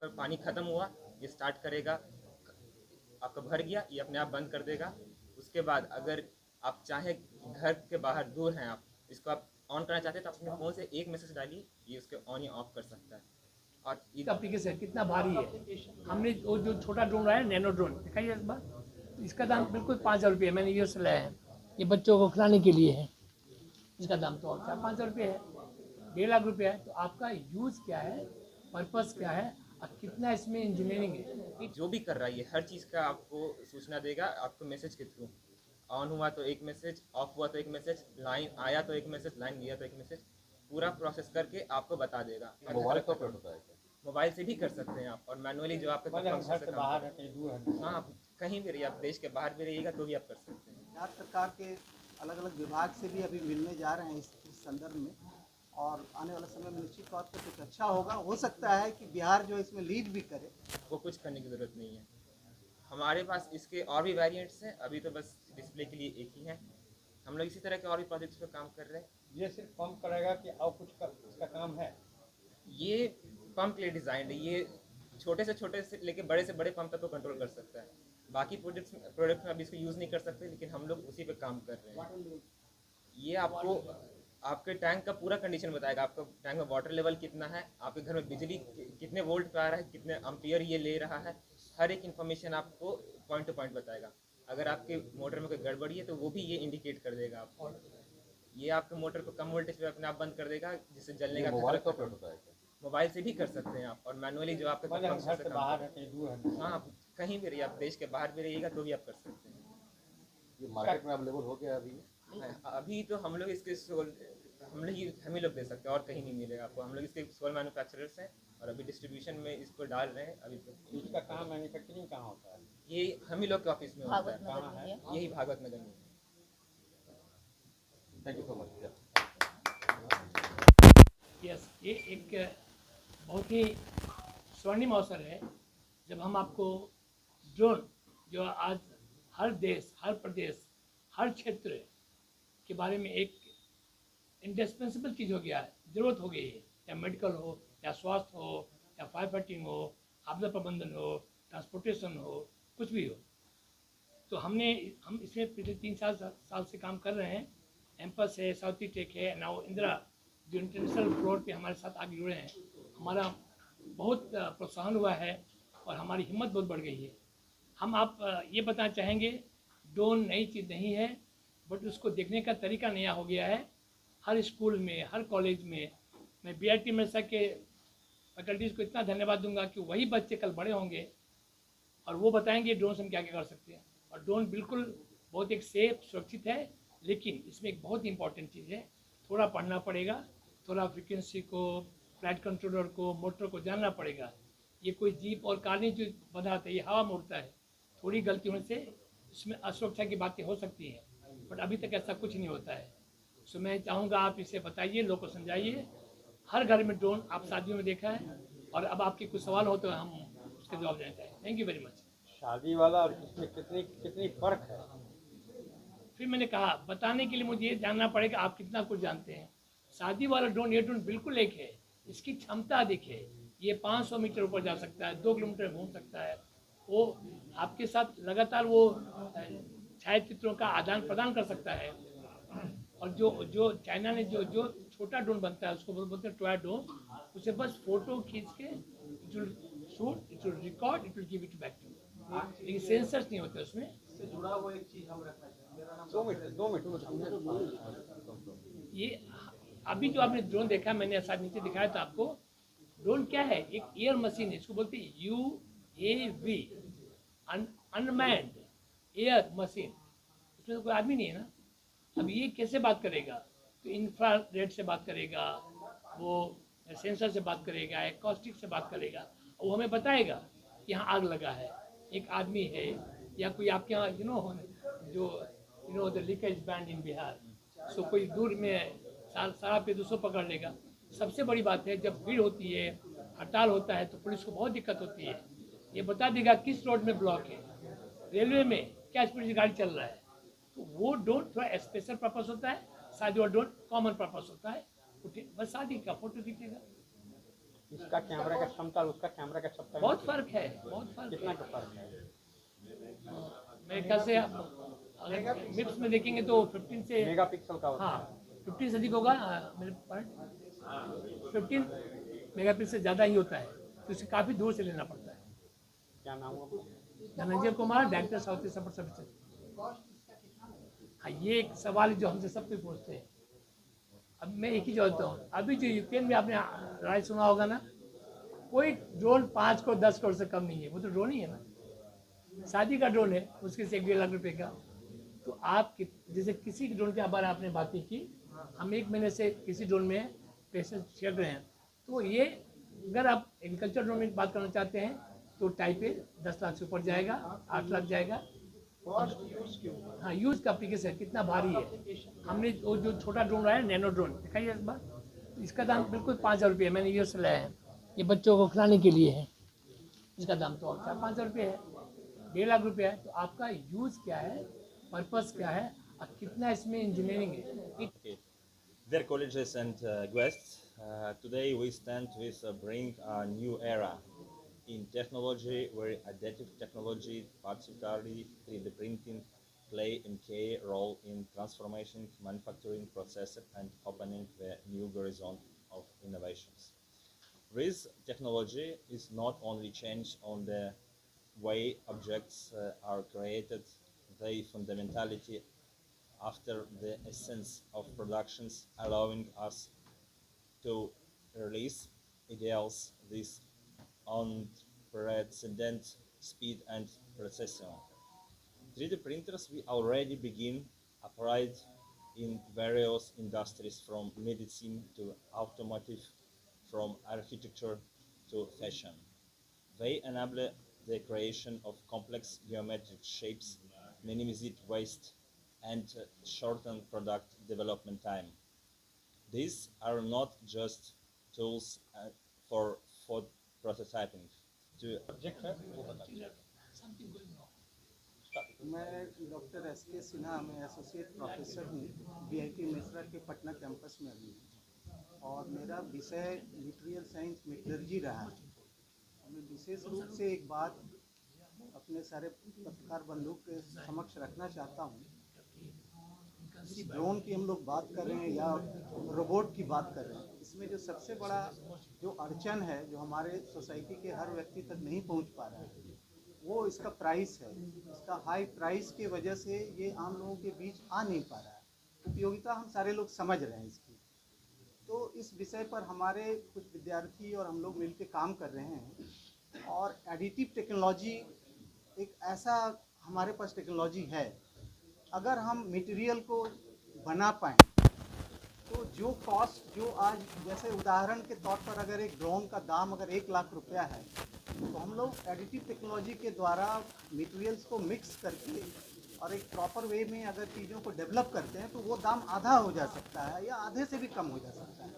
अगर पानी ख़त्म हुआ ये स्टार्ट करेगा, आपका भर गया ये अपने आप बंद कर देगा। उसके बाद अगर आप चाहें घर के बाहर दूर हैं, आप इसको आप ऑन करना चाहते हैं तो अपने फ़ोन से एक मैसेज डालिए, ये उसके ऑन या ऑफ कर सकता है। और एप्लीकेशन कितना भारी है। हमने वो जो छोटा ड्रोन रहा है नैनो ड्रोन दिखाइए इस बार, तो इसका दाम बिल्कुल 5,000 रुपये, मैंने यूएस से लाया है, ये बच्चों को खिलाने के लिए है। इसका दाम तो और 4-5 हज़ार रुपये है, 1,50,000 है। तो आपका यूज़ क्या है, पर्पस क्या है और कितना इसमें इंजीनियरिंग है। जो भी कर रहा है ये हर चीज़ का आपको सूचना देगा, आपको मैसेज के थ्रू। ऑन हुआ तो एक मैसेज, ऑफ हुआ तो एक मैसेज, लाइन आया तो एक मैसेज, लाइन गया तो एक मैसेज, पूरा प्रोसेस करके आपको बता देगा। मोबाइल का ऑपरेट होता है क्या? मोबाइल से भी कर सकते हैं आप, और मैनुअली जो आपके घर से बाहर है, कहीं दूर है। हाँ, आप कहीं भी रहिए, आप देश के बाहर भी रहिएगा तो भी आप कर सकते हैं। बिहार सरकार के अलग अलग विभाग से भी अभी मिलने जा रहे हैं इस संदर्भ में, और आने वाले समय में निश्चित तौर पर कुछ अच्छा होगा। हो सकता है कि बिहार जो इसमें लीड भी करे। वो कुछ करने की ज़रूरत नहीं है, हमारे पास इसके और भी वेरिएंट्स हैं, अभी तो बस डिस्प्ले के लिए एक ही है। हम लोग इसी तरह के और भी प्रोजेक्ट्स पे काम कर रहे हैं। ये सिर्फ पंप करेगा कि और कुछ इसका काम है? ये पंप के लिए डिज़ाइन है, ये छोटे से लेके बड़े से बड़े पंप तक को कंट्रोल कर सकता है। बाकी प्रोडक्ट में अभी इसको यूज़ नहीं कर सकते, लेकिन हम लोग उसी पे काम कर रहे हैं। ये आपको आपके टैंक का पूरा कंडीशन बताएगा, आपका टैंक में वाटर लेवल कितना है, आपके घर में बिजली कितने वोल्ट पे आ रहा है, कितने एम्पियर ये ले रहा है, हर एक इन्फॉर्मेशन आपको पॉइंट टू पॉइंट बताएगा। अगर आपके मोटर में कोई गड़बड़ी है तो वो भी ये इंडिकेट कर देगा आपको। ये आपके मोटर को कम वोल्टेज पे अपने आप बंद कर देगा, जिससे जलने का मोबाइल का ऑपरेट होता है क्या? मोबाइल से भी कर सकते हैं आप, और मैनुअली जो आपके घर से बाहर है, कहीं दूर है। हाँ, आप कहीं भी रहिए, आप देश के बाहर भी रहिएगा तो भी आप कर सकते हैं। ये मार्केट में अवेलेबल हो गया अभी? अभी तो हम लोग इसके हम ही लोग दे सकते हैं, और कहीं नहीं मिलेगा आपको। हम लोग इसके सोल मैन्युफैक्चरर्स हैं और अभी डिस्ट्रीब्यूशन में इसको डाल रहे हैं। अभी तो इसका काम मैन्युफैक्चरिंग कहाँ होता है? ये हम ही लोग के ऑफिस में होता है, कहाँ है? यही भागवत नगर में। Thank you so much. Yes, ये एक बहुत ही स्वर्णिम अवसर है जब हम आपको ड्रोन, जो आज हर देश, हर प्रदेश, हर क्षेत्र के बारे में एक इंडिस्पेंसिबल चीज़ हो गया है, ज़रूरत हो गई है। या मेडिकल हो, या स्वास्थ्य हो, या फायर फाइटिंग हो, आपदा प्रबंधन हो, ट्रांसपोर्टेशन हो, कुछ भी हो। तो हम इसमें पिछले 3 साल से काम कर रहे हैं। एम्पस है, साउथी टेक है, नाउ इंदिरा, जो इंटरनेशनल फ्लोर पे हमारे साथ आगे जुड़े हैं। हमारा बहुत प्रोत्साहन हुआ है और हमारी हिम्मत बहुत बढ़ गई है। हम आप ये बताना चाहेंगे, ड्रोन नई चीज़ नहीं है, बट उसको देखने का तरीका नया हो गया है। हर स्कूल में, हर कॉलेज में मैं BIT मेडसा के फैकल्टीज़ को इतना धन्यवाद दूंगा कि वही बच्चे कल बड़े होंगे और वो बताएंगे ड्रोन से हम क्या क्या कर सकते हैं। और ड्रोन बिल्कुल बहुत एक सेफ, सुरक्षित है, लेकिन इसमें एक बहुत इंपॉर्टेंट चीज़ है, थोड़ा पढ़ना पड़ेगा, थोड़ा फ्रिक्वेंसी को, फ्लाइट कंट्रोलर को, मोटर को जानना पड़ेगा। ये कोई जीप और कार नहीं जो बनाता है, ये हवा में उड़ता है। थोड़ी गलती होने से इसमें असुरक्षा की बातें हो सकती हैं, बट अभी तक ऐसा कुछ नहीं होता है। सो मैं चाहूँगा आप इसे बताइए, लोगों को समझाइए। हर घर में ड्रोन आप शादियों में देखा है, और अब आपके कुछ सवाल हो तो हम उसके जवाब देना चाहें। Thank you very much. शादी वाला और इसमें कितनी फर्क है? फिर मैंने कहा, बताने के लिए मुझे ये जानना पड़ेगा आप कितना कुछ जानते हैं। शादी वाला ड्रोन, ये ड्रोन बिल्कुल एक है, इसकी क्षमता देखिए, ये 500 मीटर ऊपर जा सकता है, 2 किलोमीटर घूम सकता है। वो आपके साथ लगातार वो छायाचित्रों का आदान प्रदान कर सकता है। और जो चाइना ने जो छोटा ड्रोन बनता है उसको बोलते हैं टॉय ड्रोन, उसे बस फोटो खींच के it will shoot, it will record, it will give it back to you. लेकिन सेंसर्स नहीं होते उसमें। इससे जुड़ा हुआ एक चीज़ हम रखना चाहेंगे। मेरा नाम 2 मिनट। ये अभी जो आपने ड्रोन देखा, मैंने शायद नीचे दिखाया था आपको। ड्रोन क्या है? एक एयर मशीन है, इसको बोलते हैं UAV, अनमैन्ड एयर मशीन। उसमें तो कोई आदमी नहीं है ना। अब ये कैसे बात करेगा? तो इंफ्रारेड से बात करेगा, वो सेंसर से बात करेगा, एकॉस्टिक से बात करेगा, और वो हमें बताएगा कि यहाँ आग लगा है, एक आदमी है, या कोई आपके यहाँ जो द लीकेज बैंड इन बिहार। सो कोई दूर में सारा प्रदूषण पकड़ लेगा। सबसे बड़ी बात है, जब भीड़ होती है, हड़ताल होता है, तो पुलिस को बहुत दिक्कत होती है। ये बता देगा किस रोड में ब्लॉक है, रेलवे में क्या स्पीड से गाड़ी चल रहा है। तो वो ड्रोन थोड़ा स्पेशल पर्पस होता है, शादी वाला ड्रोन कॉमन पर्पस होता है। बस शादी का फोटो खींचेगा। इसका कैमरा का क्षमता और उसका कैमरा का क्षमता में बहुत फर्क है, बहुत फर्क कितना है। का फर्क है? मेरे ख्याल से आप अगर मिप्स में देखेंगे तो 15 से मेगापिक्सल का होता हाँ है। 15 से अधिक होगा। मेरे पास 15 मेगापिक्सल से ज़्यादा ही होता है, तो इसे काफ़ी दूर से लेना पड़ता है। क्या नाम हुआ? Dhananjay Kumar, director south east support services. हाँ, ये एक सवाल है जो हमसे सब कोई पूछते हैं। अब मैं एक ही जवाब देता हूँ, अभी जो यूक्रेन में आपने राय सुना होगा ना, कोई ड्रोन 5 करोड़ 10 करोड़ से कम नहीं है, वो तो ड्रोन ही है ना। शादी का ड्रोन है, मुश्किल से 1-1.5 लाख रुपए का। तो आप जैसे किसी ड्रोन के बारे में आपने बातें की, हम 1 महीने से किसी ड्रोन में पैसे छेड़ रहे हैं। तो ये अगर आप एग्रीकल्चर ड्रोन में बात करना चाहते हैं तो टाइप पे 10 लाख से ऊपर जाएगा, 8 लाख जाएगा। हाँ, यूज का एप्लीकेशन कितना भारी है। हमने वो जो छोटा ड्रोन रहा है, नैनो ड्रोन दिखाइए इस बार, तो इसका दाम बिल्कुल 5,000 रुपये है। मैंने यूएस से लाया है, ये बच्चों को खिलाने के लिए है। इसका दाम तो और 4-5 रुपये है, 1.5 लाख रुपये है। तो आपका यूज़ क्या है, पर्पस क्या है और कितना इसमें इंजीनियरिंग है। Dear colleagues and guests, today we stand with bring a new era in technology where additive technology, particularly 3D printing, play a key role in transforming manufacturing processes and opening the new horizon of innovations. This technology is not only change on the way objects are created, they fundamentality after the essence of productions, allowing us to release ideals this unprecedented speed and precision. 3D printers we already begin applied in various industries from medicine to automotive, from architecture to fashion. They enable the creation of complex geometric shapes, minimize waste, and shorten product development time. These are not just tools for prototyping. Subject है वो बताइए। मैं doctor S K. Sinha, मैं associate professor हूँ BIT Mesra के Patna campus में अभी, और मेरा विषय मटेरियल साइंस मेटलर्जी रहा है। मैं विशेष रूप से एक बात अपने सारे पत्रकार बंधु के समक्ष रखना चाहता हूँ। ड्रोन की हम लोग बात कर रहे हैं या रोबोट की बात कर रहे हैं, इसमें जो सबसे बड़ा जो अड़चन है, जो हमारे सोसाइटी के हर व्यक्ति तक नहीं पहुंच पा रहा है, वो इसका प्राइस है। इसका हाई प्राइस के वजह से ये आम लोगों के बीच आ नहीं पा रहा है। उपयोगिता हम सारे लोग समझ रहे हैं इसकी। तो इस विषय पर हमारे कुछ विद्यार्थी और हम लोग मिलकर काम कर रहे हैं। और एडिटिव टेक्नोलॉजी एक ऐसा हमारे पास टेक्नोलॉजी है, अगर हम मटेरियल को बना पाएँ तो जो कॉस्ट, जो आज जैसे उदाहरण के तौर पर अगर एक ड्रोन का दाम अगर 1 लाख रुपया है, तो हम लोग एडिटिव टेक्नोलॉजी के द्वारा मटेरियल्स को मिक्स करके और एक प्रॉपर वे में अगर चीज़ों को डेवलप करते हैं तो वो दाम आधा हो जा सकता है या आधे से भी कम हो जा सकता है।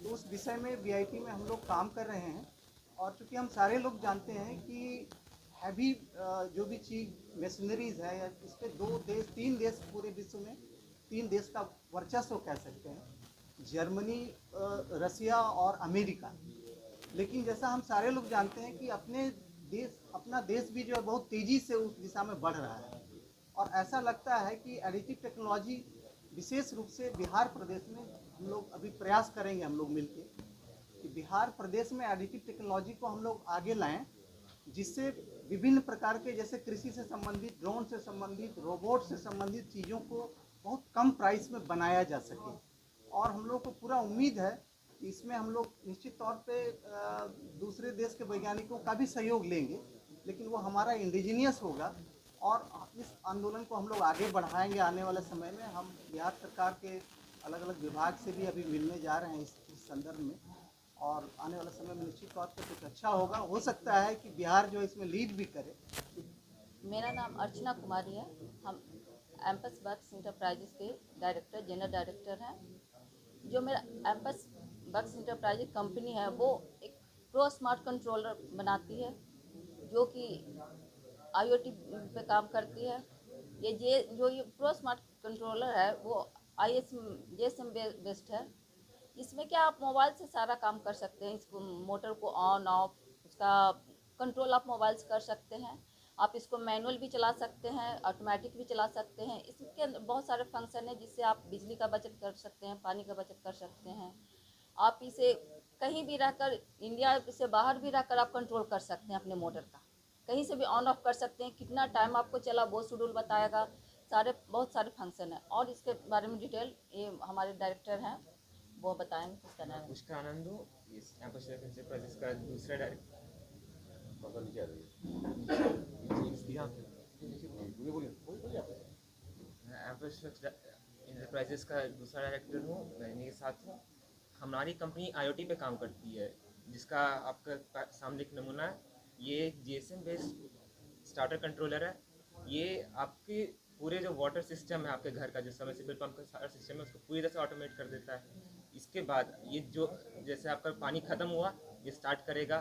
तो उस विषय में बीआईटी में हम लोग काम कर रहे हैं। और चूँकि हम सारे लोग जानते हैं कि हैवी जो भी चीज़ मशीनरीज है, या इस पर 2 देश 3 देश पूरे विश्व में 3 देश का वर्चस्व कह सकते हैं, जर्मनी, रसिया और अमेरिका। लेकिन जैसा हम सारे लोग जानते हैं कि अपना देश भी जो है बहुत तेज़ी से उस दिशा में बढ़ रहा है। और ऐसा लगता है कि एडिटिव टेक्नोलॉजी विशेष रूप से बिहार प्रदेश में हम लोग अभी प्रयास करेंगे, हम लोग मिलके, कि बिहार प्रदेश में एडिटिव टेक्नोलॉजी को हम लोग आगे लाएं, जिससे विभिन्न प्रकार के, जैसे कृषि से संबंधित, ड्रोन से संबंधित, रोबोट से संबंधित चीज़ों को बहुत कम प्राइस में बनाया जा सके। और हम लोग को पूरा उम्मीद है कि इसमें हम लोग निश्चित तौर पे दूसरे देश के वैज्ञानिकों का भी सहयोग लेंगे, लेकिन वो हमारा इंडिजीनियस होगा। और इस आंदोलन को हम लोग आगे बढ़ाएंगे। आने वाले समय में हम बिहार सरकार के अलग अलग विभाग से भी अभी मिलने जा रहे हैं इस संदर्भ में, और आने वाले समय में निश्चित तौर पर कुछ अच्छा होगा। हो सकता है कि बिहार जो इसमें लीड भी करे। मेरा नाम अर्चना कुमारी है। हम एम्पस वर्क्स इंटरप्राइजेस के डायरेक्टर, जनरल डायरेक्टर हैं। जो मेरा एम्पस वर्क्स इंटरप्राइजेस कंपनी है, वो एक प्रो स्मार्ट कंट्रोलर बनाती है, जो कि IoT पे काम करती है। ये प्रो स्मार्ट कंट्रोलर है, वो GSM बेस्ड है। इसमें क्या आप मोबाइल से सारा काम कर सकते हैं। इसको मोटर को ऑन ऑफ उसका कंट्रोल आप मोबाइल से कर सकते हैं। आप इसको मैनुअल भी चला सकते हैं, ऑटोमेटिक भी चला सकते हैं। इसके अंदर बहुत सारे फंक्शन है जिससे आप बिजली का बचत कर सकते हैं, पानी का बचत कर सकते हैं। आप इसे कहीं भी रहकर, इंडिया से बाहर भी रहकर आप कंट्रोल कर सकते हैं अपने मोटर का। कहीं से भी ऑन ऑफ कर सकते हैं, कितना टाइम आपको चला वो शेड्यूल बताएगा। बहुत सारे फंक्शन है और इसके बारे में डिटेल ये हमारे डायरेक्टर हैं वो बताएंगे। किसका नाम है? उसका आनंद हो इस एम्पस इंटरप्राइजेस का दूसरा डायरेक्टर। पता नहीं क्या रही है बोलिए बोलिए आप। एम्पस इंटरप्राइजेस का दूसरा डायरेक्टर हूँ, मैं इन्हीं के साथ हूँ। हमारी कंपनी आईओटी पे काम करती है, जिसका आपका सामने एक नमूना है। ये जीएसएम बेस्ड स्टार्टर कंट्रोलर है। ये आपके पूरे जो वाटर सिस्टम है आपके घर का, जो सबमर्सिबल पंप का सारा सिस्टम है, उसको पूरी तरह से ऑटोमेट कर देता है। इसके बाद ये जो जैसे आपका पानी ख़त्म हुआ, ये स्टार्ट करेगा,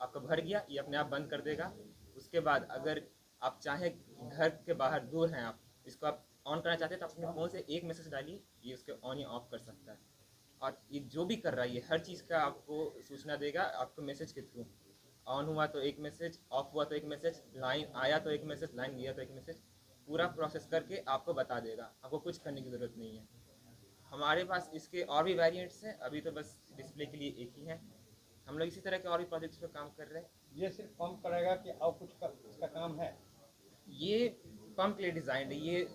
आपका भर गया, ये अपने आप बंद कर देगा। उसके बाद अगर आप चाहें घर के बाहर दूर हैं, आप इसको आप ऑन करना चाहते हैं तो अपने फ़ोन से एक मैसेज डालिए, ये उसके ऑन या ऑफ कर सकता है। और ये जो भी कर रहा है, ये हर चीज़ का आपको सूचना देगा आपको मैसेज के थ्रू। ऑन हुआ तो एक मैसेज, ऑफ हुआ तो एक मैसेज, लाइन आया तो एक मैसेज, लाइन गया तो एक मैसेज, पूरा प्रोसेस करके आपको बता देगा। आपको कुछ करने की ज़रूरत नहीं है। हमारे पास इसके और भी वेरिएंट्स हैं, अभी तो बस डिस्प्ले के लिए एक ही है। हम लोग इसी तरह के और भी प्रोजेक्ट्स पे काम कर रहे हैं। ये सिर्फ पंप करेगा कि और कुछ इसका काम है? ये पंप के लिए डिज़ाइन है। ये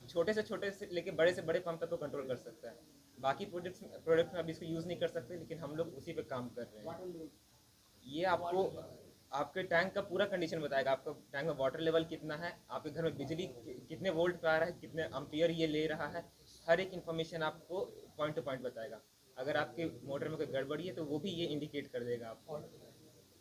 छोटे से लेके बड़े से बड़े पंप तक को कंट्रोल कर सकता है। बाकी प्रोडक्ट में अभी इसको यूज़ नहीं कर सकते, लेकिन हम लोग उसी पे काम कर रहे हैं। ये आपको आपके टैंक का पूरा कंडीशन बताएगा। आपका टैंक में वाटर लेवल कितना है, आपके घर में बिजली कितने वोल्ट पे आ रहा है, कितने एम्पियर ये ले रहा है, हर एक इन्फॉर्मेशन आपको पॉइंट टू पॉइंट बताएगा। अगर आपके मोटर में कोई गड़बड़ी है तो वो भी ये इंडिकेट कर देगा आपको।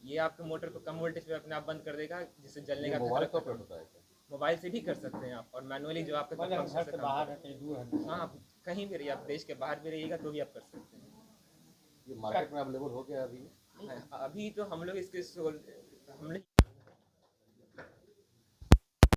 ये आपके मोटर को कम वोल्टेज पे अपने आप बंद कर देगा, जिससे जलने का मोबाइल खतरा तो ऑपरेट होता है क्या? मोबाइल से भी कर सकते हैं आप, और मैनुअली जो आपके मतलब फंक्शन घर से से काम बाहर है, कहीं दूर है? हाँ, आप कहीं भी रहिए, आप देश के बाहर भी रहिएगा तो भी आप कर सकते हैं। ये मार्केट में अवेलेबल हो गया अभी? अभी तो हम लोग इसके हमने